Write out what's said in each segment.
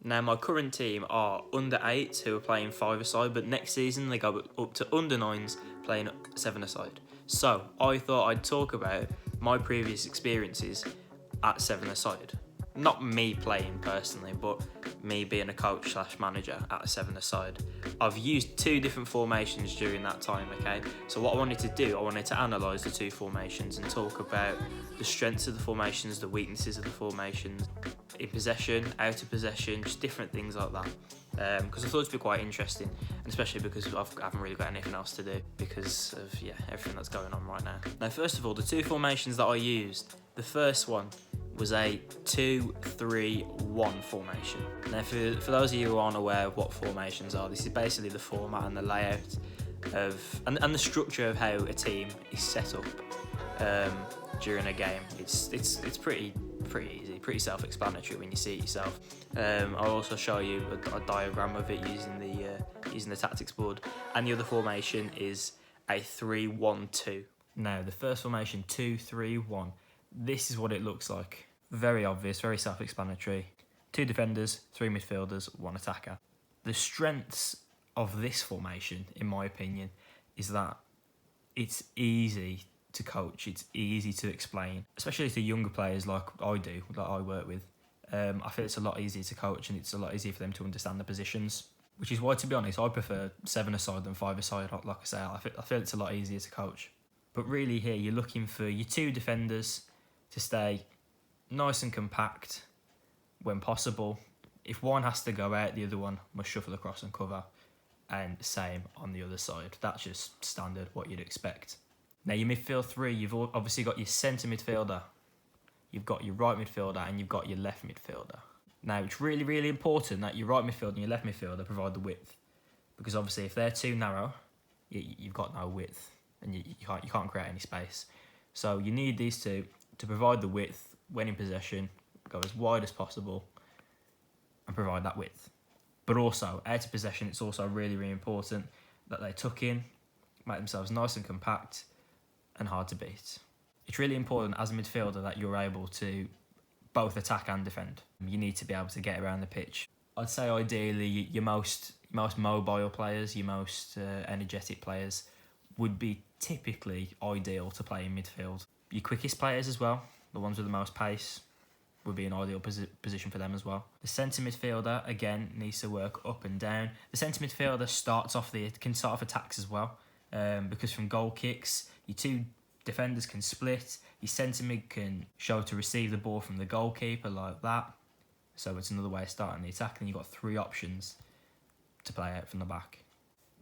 Now, my current team are under 8s who are playing 5-a-side, but next season they go up to under 9s playing 7-a-side. So, I thought I'd talk about my previous experiences at 7-a-side. Not me playing personally, but me being a coach / manager at a 7-a-side. I've used 2 different formations during that time, okay? So what I wanted to do, I wanted to analyse the 2 formations and talk about the strengths of the formations, the weaknesses of the formations, in possession, out of possession, just different things like that. Because I thought it'd be quite interesting, and especially because I haven't really got anything else to do because of everything that's going on right now. Now, first of all, the 2 formations that I used, the first one was a 2-3-1 formation. Now, for those of you who aren't aware of what formations are, this is basically the format and the layout of and the structure of how a team is set up during a game. It's pretty easy, pretty self-explanatory when you see it yourself. I'll also show you a diagram of it using the tactics board. And the other formation is a 3-1-2. Now, the first formation, 2-3-1. This is what it looks like. Very obvious, very self-explanatory. 2 defenders, 3 midfielders, 1 attacker. The strengths of this formation, in my opinion, is that it's easy to coach, it's easy to explain, especially to younger players like I do, like I work with. I feel it's a lot easier to coach and it's a lot easier for them to understand the positions, which is why, to be honest, I prefer 7-a-side than 5-a-side. Like I say, I feel it's a lot easier to coach. But really here, you're looking for your 2 defenders to stay nice and compact when possible. If one has to go out, the other one must shuffle across and cover, and same on the other side. That's just standard, what you'd expect. Now, your midfield 3, you've obviously got your centre midfielder, you've got your right midfielder, and you've got your left midfielder. Now, it's really, really important that your right midfielder and your left midfielder provide the width, because obviously if they're too narrow, you've got no width, and you can't create any space. So you need these 2 to provide the width when in possession, go as wide as possible, and provide that width. But also, out of possession, it's also really, really important that they tuck in, make themselves nice and compact, and hard to beat. It's really important as a midfielder that you're able to both attack and defend. You need to be able to get around the pitch. I'd say ideally your most mobile players, your most energetic players would be typically ideal to play in midfield. Your quickest players as well, the ones with the most pace, would be an ideal position for them as well. The centre midfielder, again, needs to work up and down. The centre midfielder can start off attacks as well, because from goal kicks, your 2 defenders can split, your centre mid can show to receive the ball from the goalkeeper like that. So it's another way of starting the attack, and you've got 3 options to play out from the back.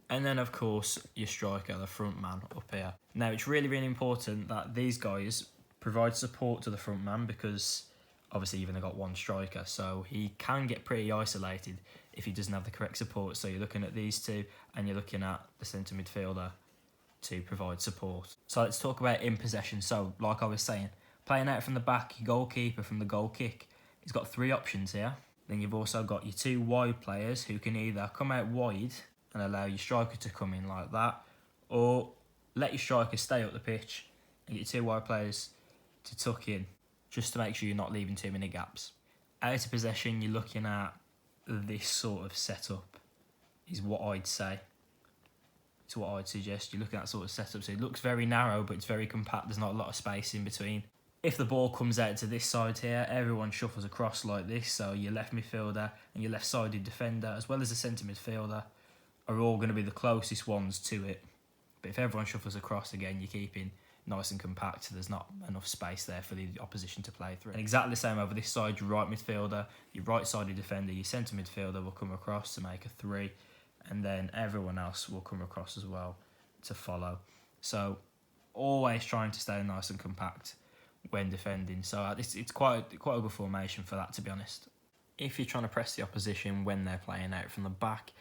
And then, of course, your striker, the front man up here. Now, it's really, really important that these guys provide support to the front man, because obviously you've only got 1 striker, so he can get pretty isolated if he doesn't have the correct support. So you're looking at these 2, and you're looking at the centre midfielder to provide support. So let's talk about in possession. So, like I was saying, playing out from the back, your goalkeeper from the goal kick, he's got 3 options here. Then you've also got your 2 wide players who can either come out wide and allow your striker to come in like that, or let your striker stay up the pitch and get your 2 wide players to tuck in, just to make sure you're not leaving too many gaps. Out of possession, you're looking at this sort of setup, is what I'd say. It's what I'd suggest. You're looking at that sort of setup. So it looks very narrow, but it's very compact. There's not a lot of space in between. If the ball comes out to this side here, everyone shuffles across like this. So your left midfielder and your left-sided defender, as well as the centre midfielder, are all going to be the closest ones to it. But if everyone shuffles across, again, you're keeping nice and compact, so there's not enough space there for the opposition to play through. And exactly the same over this side, your right midfielder, your right-sided defender, your centre midfielder will come across to make a 3, and then everyone else will come across as well to follow. So always trying to stay nice and compact when defending. So it's quite a good formation for that, to be honest. If you're trying to press the opposition when they're playing out from the back,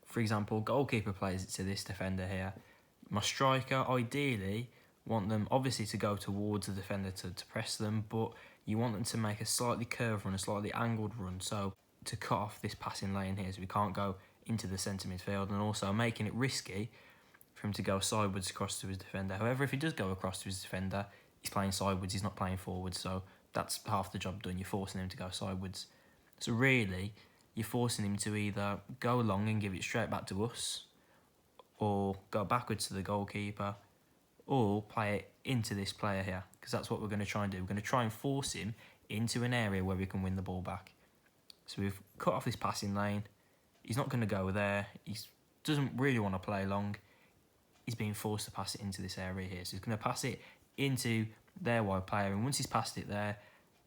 for example, goalkeeper plays it to this defender here. My striker, ideally, want them obviously to go towards the defender to press them, but you want them to make a slightly curved run, a slightly angled run, so to cut off this passing lane here, so we can't go into the centre midfield, and also making it risky for him to go sideways across to his defender. However, if he does go across to his defender, he's playing sideways, he's not playing forwards, so that's half the job done. You're forcing him to go sideways. So really, you're forcing him to either go long and give it straight back to us, or go backwards to the goalkeeper, or play it into this player here, because that's what we're going to try and do. We're going to try and force him into an area where we can win the ball back. So we've cut off his passing lane. He's not going to go there. He doesn't really want to play long. He's being forced to pass it into this area here. So he's going to pass it into their wide player, and once he's passed it there,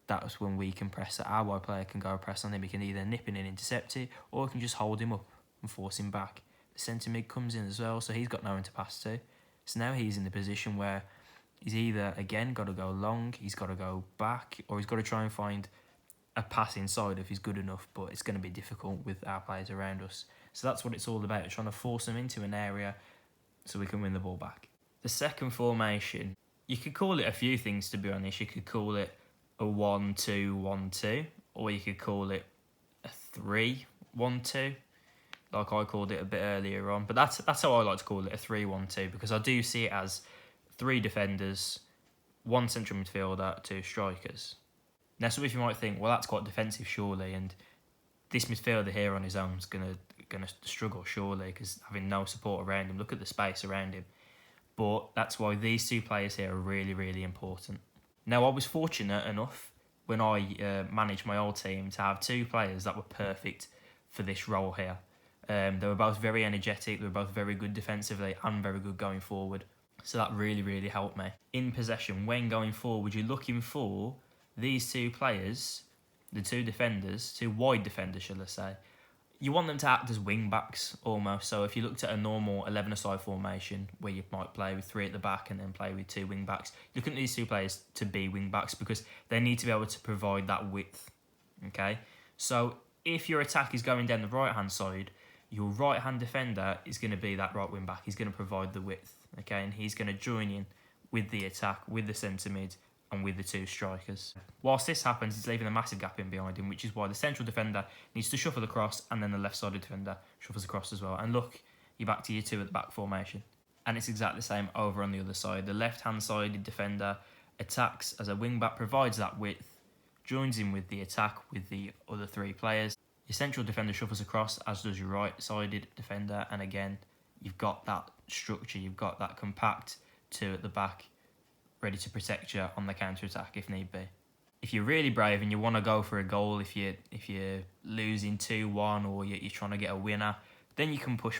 that's when we can press it. Our wide player can go press on him. He can either nip in and intercept it, or we can just hold him up and force him back. The centre mid comes in as well, so he's got no one to pass to. So now he's in the position where he's either, again, got to go long, he's got to go back, or he's got to try and find a pass inside if he's good enough, but it's going to be difficult with our players around us. So that's what it's all about, trying to force them into an area so we can win the ball back. The second formation, you could call it a few things, to be honest. You could call it a 1-2-1-2, or you could call it a 3-1-2, like I called it a bit earlier on. But that's how I like to call it, a 3-1-2, because I do see it as 3 defenders, 1 central midfielder, 2 strikers. Now, some of you might think, well, that's quite defensive, surely, and this midfielder here on his own is gonna struggle, surely, because having no support around him. Look at the space around him. But that's why these 2 players here are really, really important. Now, I was fortunate enough when I managed my old team to have 2 players that were perfect for this role here. They were both very energetic, they were both very good defensively and very good going forward. So that really, really helped me. In possession, when going forward, you're looking for these 2 players, the 2 defenders, 2 wide defenders, shall I say. You want them to act as wing backs almost. So if you looked at a normal 11-a-side formation where you might play with 3 at the back and then play with 2 wing backs, you look at these 2 players to be wing backs because they need to be able to provide that width. Okay, so if your attack is going down the right hand side, your right hand defender is going to be that right wing back. He's going to provide the width. Okay, and he's going to join in with the attack, with the centre mid, and with the 2 strikers. Whilst this happens, it's leaving a massive gap in behind him, which is why the central defender needs to shuffle across, and then the left-sided defender shuffles across as well. And look, you're back to your 2 at the back formation. And it's exactly the same over on the other side. The left-hand sided defender attacks as a wing-back, provides that width, joins in with the attack with the other 3 players. Your central defender shuffles across, as does your right-sided defender, and again, you've got that structure, you've got that compact 2 at the back, ready to protect you on the counter-attack if need be. If you're really brave and you want to go for a goal, if you're losing 2-1 or you're trying to get a winner, then you can push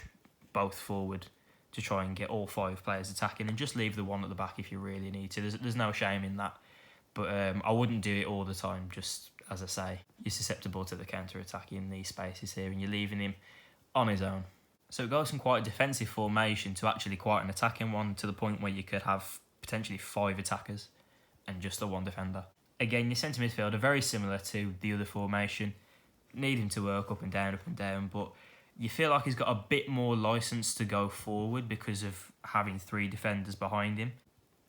both forward to try and get all 5 players attacking, and just leave the 1 at the back if you really need to. There's no shame in that, but I wouldn't do it all the time. Just as I say, you're susceptible to the counter-attack in these spaces here, and you're leaving him on his own. So it goes from quite a defensive formation to actually quite an attacking one, to the point where you could have potentially 5 attackers and just the 1 defender. Again, your centre midfielder, very similar to the other formation. Need him to work up and down, but you feel like he's got a bit more licence to go forward because of having 3 defenders behind him.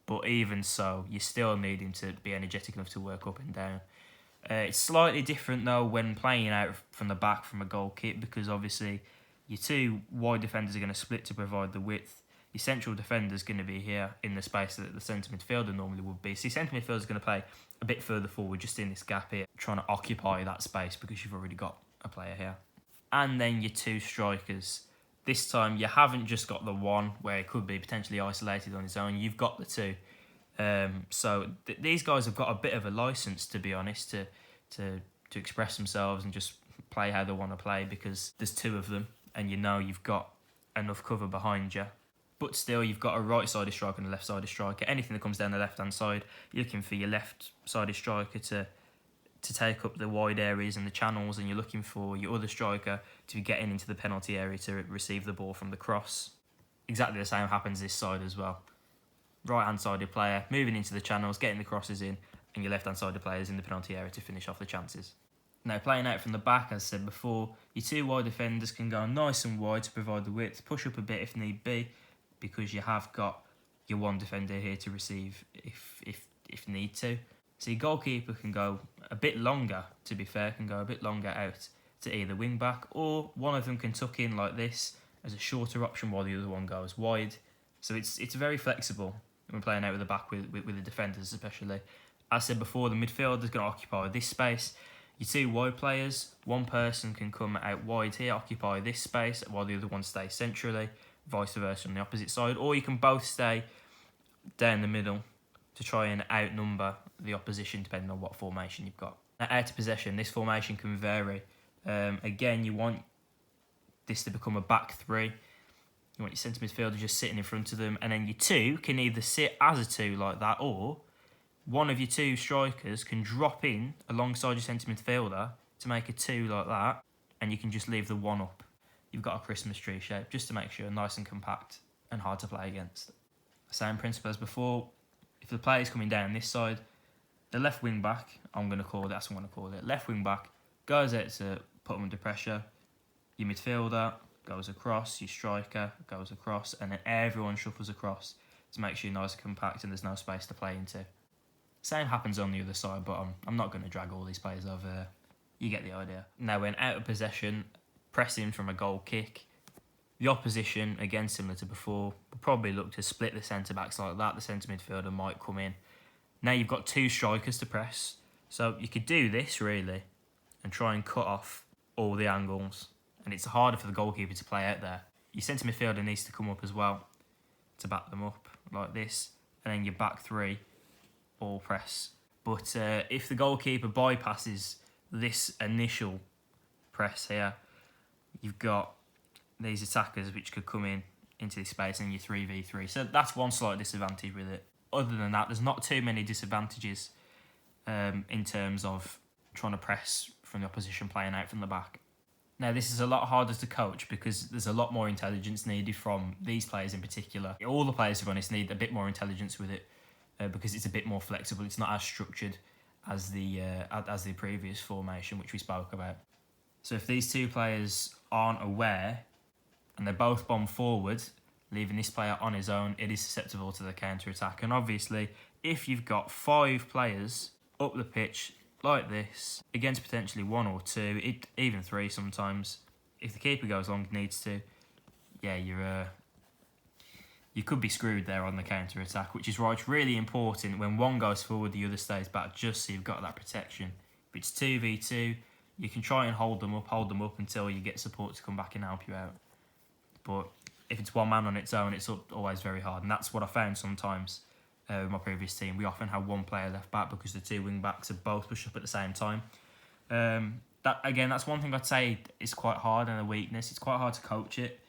But even so, you still need him to be energetic enough to work up and down. It's slightly different though when playing out from the back from a goal kick, because obviously your 2 wide defenders are going to split to provide the width. Your central defender is going to be here in the space that the centre midfielder normally would be. So your centre midfielder is going to play a bit further forward, just in this gap here, trying to occupy that space because you've already got a player here. And then your 2 strikers. This time you haven't just got the 1 where it could be potentially isolated on his own. You've got the 2. So these guys have got a bit of a licence, to be honest, to express themselves and just play how they want to play, because there's 2 of them and you know you've got enough cover behind you. But still, you've got a right-sided striker and a left-sided striker. Anything that comes down the left-hand side, you're looking for your left-sided striker to take up the wide areas and the channels, and you're looking for your other striker to be getting into the penalty area to receive the ball from the cross. Exactly the same happens this side as well. Right-hand sided player moving into the channels, getting the crosses in, and your left-hand sided players in the penalty area to finish off the chances. Now, playing out from the back, as I said before, your 2 wide defenders can go nice and wide to provide the width, push up a bit if need be, because you have got your 1 defender here to receive if need to. So your goalkeeper can go a bit longer, to be fair, can go a bit longer out to either wing back, or one of them can tuck in like this as a shorter option while the other one goes wide. So it's very flexible when playing out with the back with the defenders especially. As I said before, the midfielder's going to occupy this space. Your two wide players, one person can come out wide here, occupy this space, while the other one stays centrally, vice versa on the opposite side, or you can both stay down the middle to try and outnumber the opposition depending on what formation you've got. Now, out of possession, this formation can vary. Again, you want this to become a back three. You want your centre midfielder just sitting in front of them, and then your two can either sit as a two like that, or one of your two strikers can drop in alongside your centre midfielder to make a two like that, and you can just leave the one up. You've got a Christmas tree shape just to make sure nice and compact and hard to play against. Same principle as before. If the player's coming down this side, the left wing back, that's what I'm going to call it, left wing back goes out to put them under pressure. Your midfielder goes across, your striker goes across, and then everyone shuffles across to make sure you're nice and compact and there's no space to play into. Same happens on the other side, but I'm not going to drag all these players over there. You get the idea. Now, when out of possession, pressing from a goal kick, the opposition, again similar to before, will probably look to split the centre-backs like that. The centre midfielder might come in. Now you've got two strikers to press, so you could do this, really, and try and cut off all the angles. And it's harder for the goalkeeper to play out there. Your centre midfielder needs to come up as well to back them up, like this. And then your back three all press. But if the goalkeeper bypasses this initial press here, you've got these attackers which could come in into this space and your 3v3. So that's one slight disadvantage with it. Other than that, there's not too many disadvantages in terms of trying to press from the opposition playing out from the back. Now, this is a lot harder to coach because there's a lot more intelligence needed from these players in particular. All the players, to be honest, need a bit more intelligence with it because it's a bit more flexible. It's not as structured as the previous formation, which we spoke about. So if these two players aren't aware and they both bomb forward, leaving this player on his own, it is susceptible to the counter-attack. And obviously, if you've got 5 players up the pitch like this, against potentially 1 or 2, even 3 sometimes, if the keeper goes long, needs to, you could be screwed there on the counter-attack, which is why it's really important when one goes forward, the other stays back, just so you've got that protection. If it's 2v2, you can try and hold them up until you get support to come back and help you out. But if it's one man on its own, it's always very hard. And that's what I found sometimes with my previous team. We often have one player left back because the 2 wing backs are both pushed up at the same time. That's one thing I'd say is quite hard and a weakness. It's quite hard to coach it,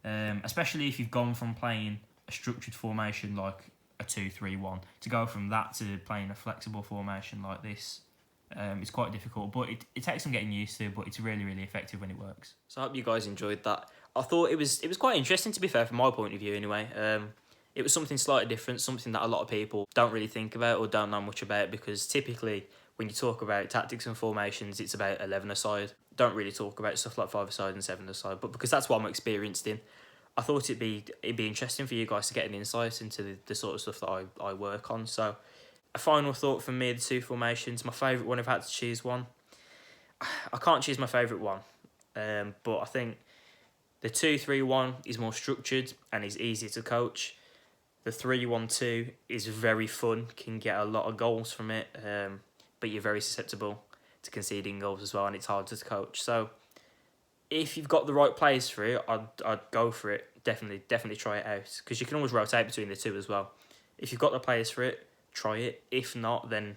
especially if you've gone from playing a structured formation like a 2-3-1 to go from that to playing a flexible formation like this. It's quite difficult, but it takes some getting used to, but it's really, really effective when it works. So I hope you guys enjoyed that. I thought it was quite interesting, to be fair, from my point of view anyway. It was something slightly different, something that a lot of people don't really think about or don't know much about, because typically when you talk about tactics and formations, it's about 11-a-side. Don't really talk about stuff like 5-a-side and 7-a-side, but because that's what I'm experienced in, I thought it'd be interesting for you guys to get an insight into the sort of stuff that I work on. So a final thought from me, the 2 formations. My favourite one, if I had to choose one, I can't choose my favourite one, but I think the 2-3-1 is more structured and is easier to coach. The 3-1-2 is very fun, can get a lot of goals from it, but you're very susceptible to conceding goals as well, and it's harder to coach. So if you've got the right players for it, I'd go for it. Definitely try it out, because you can always rotate between the 2 as well. If you've got the players for it, try it. If not, then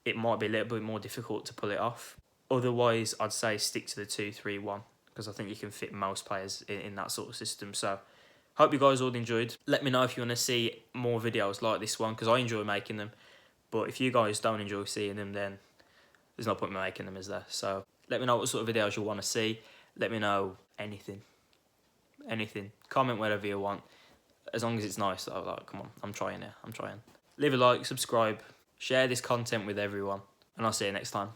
it might be a little bit more difficult to pull it off. Otherwise, I'd say stick to the 2-3-1, because I think you can fit most players in that sort of system. So hope you guys all enjoyed. Let me know if you want to see more videos like this one, because I enjoy making them. But if you guys don't enjoy seeing them, then there's no point in making them, is there? So let me know what sort of videos you want to see. Let me know anything. Comment whatever you want, as long as it's nice though. Like, come on, I'm trying. Leave a like, subscribe, share this content with everyone, and I'll see you next time.